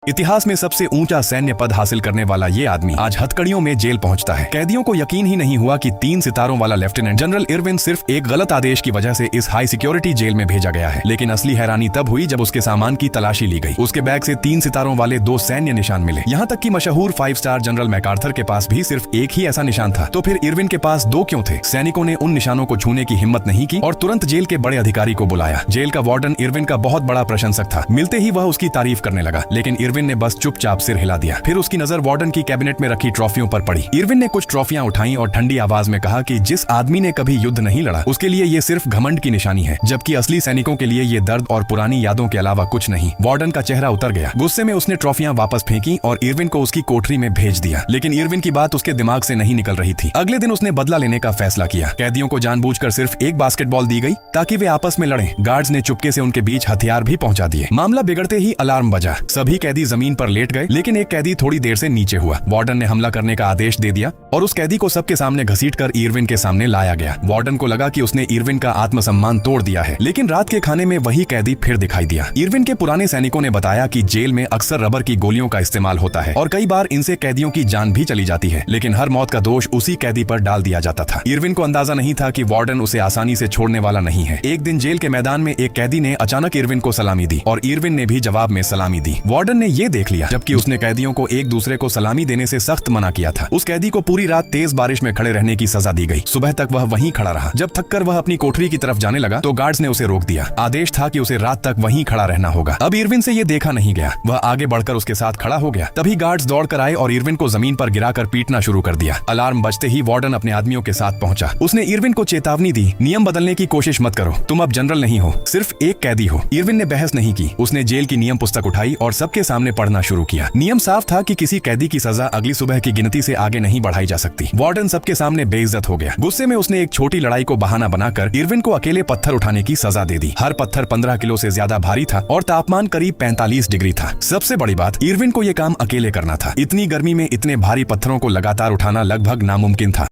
इतिहास में सबसे ऊंचा सैन्य पद हासिल करने वाला ये आदमी आज हथकड़ियों में जेल पहुंचता है। कैदियों को यकीन ही नहीं हुआ कि 3 सितारों वाला लेफ्टिनेंट जनरल इरविन सिर्फ एक गलत आदेश की वजह से इस हाई सिक्योरिटी जेल में भेजा गया है। लेकिन असली हैरानी तब हुई जब उसके सामान की तलाशी ली गई। उसके बैग से 3 सितारों वाले 2 सैन्य निशान मिले। यहाँ तक कि मशहूर 5 स्टार जनरल मैकार्थर के पास भी सिर्फ एक ही ऐसा निशान था। तो फिर इरविन के पास 2 क्यों थे? सैनिकों ने उन निशानों को छूने की हिम्मत नहीं की और तुरंत जेल के बड़े अधिकारी को बुलाया। जेल का वार्डन इरविन का बहुत बड़ा प्रशंसक था। मिलते ही वह उसकी तारीफ करने लगा, लेकिन इरविन ने बस चुपचाप सिर हिला दिया। फिर उसकी नजर वार्डन की कैबिनेट में रखी ट्रॉफियों पर पड़ी। इरविन ने कुछ ट्रॉफियां उठाई और ठंडी आवाज में कहा कि जिस आदमी ने कभी युद्ध नहीं लड़ा उसके लिए ये सिर्फ घमंड की निशानी है, जबकि असली सैनिकों के लिए ये दर्द और पुरानी यादों के अलावा कुछ नहीं। वार्डन का चेहरा उतर गया। गुस्से में उसने ट्रॉफियां वापस फेंकी और इरविन को उसकी कोठरी में भेज दिया। लेकिन इरविन की बात उसके दिमाग से नहीं निकल रही थी। अगले दिन उसने बदला लेने का फैसला किया। कैदियों को जानबूझकर सिर्फ एक बास्केटबॉल दी गई ताकि वे आपस में लड़ें। गार्ड्स ने चुपके से उनके बीच हथियार भी पहुंचा दिए। मामला बिगड़ते ही अलार्म बजा। सभी कैदी जमीन पर लेट गए, लेकिन एक कैदी थोड़ी देर से नीचे हुआ। वार्डन ने हमला करने का आदेश दे दिया और उस कैदी को सबके सामने घसीटकर इरविन के सामने लाया गया। वार्डन को लगा कि उसने इरविन का आत्मसम्मान तोड़ दिया है, लेकिन रात के खाने में वही कैदी फिर दिखाई दिया। इरविन के पुराने सैनिकों ने बताया कि जेल में अक्सर रबर की गोलियों का इस्तेमाल होता है और कई बार इनसे कैदियों की जान भी चली जाती है, लेकिन हर मौत का दोष उसी कैदी पर डाल दिया जाता था। इरविन को अंदाजा नहीं था कि वार्डन उसे आसानी से छोड़ने वाला नहीं है। एक दिन जेल के मैदान में एक कैदी ने अचानक इरविन को सलामी दी और इरविन ने भी जवाब में सलामी दी। वार्डन ने ये देख लिया, जबकि उसने कैदियों को एक दूसरे को सलामी देने से सख्त मना किया था। उस कैदी को पूरी रात तेज बारिश में खड़े रहने की सजा दी गई। सुबह तक वह वहीं खड़ा रहा। जब थककर वह अपनी कोठरी की तरफ जाने लगा तो गार्ड्स ने उसे रोक दिया। आदेश था कि उसे रात तक वहीं खड़ा रहना होगा। अब इरविन से ये देखा नहीं गया। वह आगे बढ़कर उसके साथ खड़ा हो गया। तभी गार्ड्स दौड़कर आए और इरविन को जमीन पर गिराकर पीटना शुरू कर दिया। अलार्म बजते ही वार्डन अपने आदमियों के साथ पहुंचा। उसने इरविन को चेतावनी दी, नियम बदलने की कोशिश मत करो। तुम अब जनरल नहीं हो, सिर्फ एक कैदी हो। इरविन ने बहस नहीं की। उसने जेल की नियम पुस्तक उठाई और सबके सामने पढ़ना शुरू किया। नियम साफ था कि किसी कैदी की सजा अगली सुबह की गिनती से आगे नहीं बढ़ाई जा सकती। वार्डन सबके सामने बेइज्जत हो गया। गुस्से में उसने एक छोटी लड़ाई को बहाना बनाकर इरविन को अकेले पत्थर उठाने की सजा दे दी। हर पत्थर 15 किलो से ज्यादा भारी था और तापमान करीब 45 डिग्री था। सबसे बड़ी बात, इरविन को यह काम अकेले करना था। इतनी गर्मी में इतने भारी पत्थरों को लगातार उठाना लगभग नामुमकिन था।